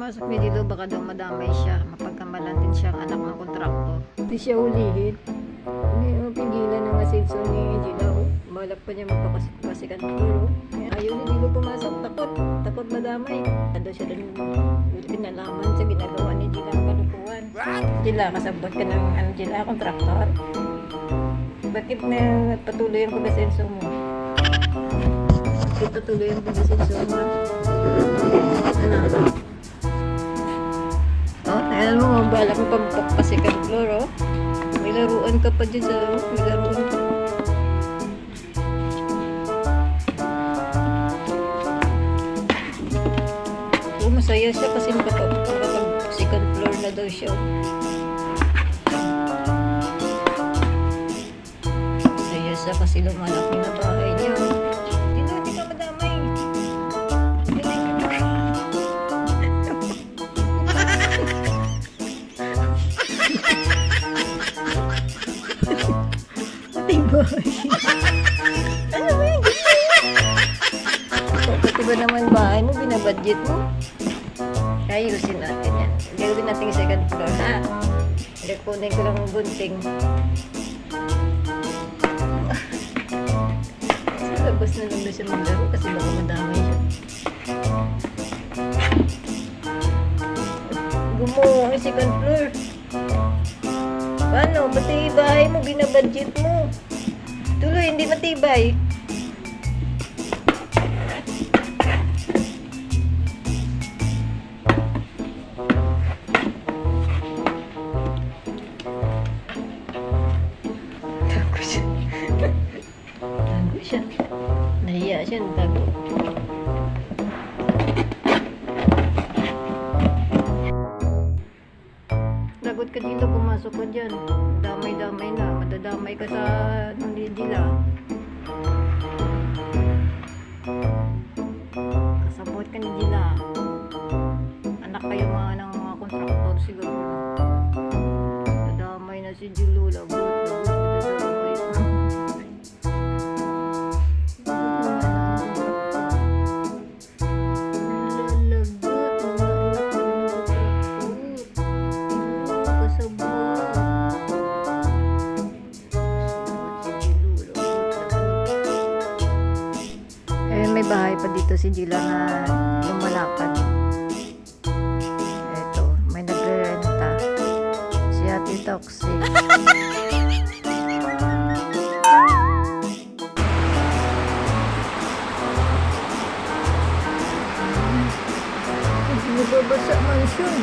pumasok ni Dilo, baka daw madamay siya. Mapagkamalan din siyang anak ng kontraktor. Hindi siya hulihin. Hindi mo pigilan ng asenso ni Dilo. Balak pa niya magpapasikan puro. Ayaw ni Dilo pumasok. Takot madamay. Ano siya rin pinalaman sa ginagawa ni Dilo ang kalukuhan. Dila, kasabot ka ng Dila, kontraktor. Bakit na patuloy ang pag-asenso mo? Bakit patuloy ang pag-asenso mo? Ayan mo, balak mo pagpapasikan floor, oh. May laruan ka pa dyan sa laro. May laruan ka. Oh, masaya siya kasi makapag-second floor na daw siya. Masaya siya kasi lumalaki na bahay niya. Hindi ka madamay. Matibay. Ano ba yan? Pati ba naman bahay mo, binabudget mo? Ayusin natin yan. Gagawin natin yung second floor, ha? Kunin ko lang ang gunting. Sa labas na lang siya maglaro kasi baka madamay siya. Gumawa ang second floor. Paano? Pati bahay mo, binabudget mo. Tuloy, hindi matibay. Tago siya. Tago siya. Nahiya siya, tago. Lagot ka dito, pumasok ka dyan. Damay-damay na. Madadamay ka sa Dila. Kasabot ka ni Dila. Anak kayo ng mga kontraktor siguro. Madamay na si Dilo. Lagot. Madadamay ka. May bahay pa dito si Dila na lumalakad. Eto, may nagre-renta. Si Ate Toxic. Nababasa mansion.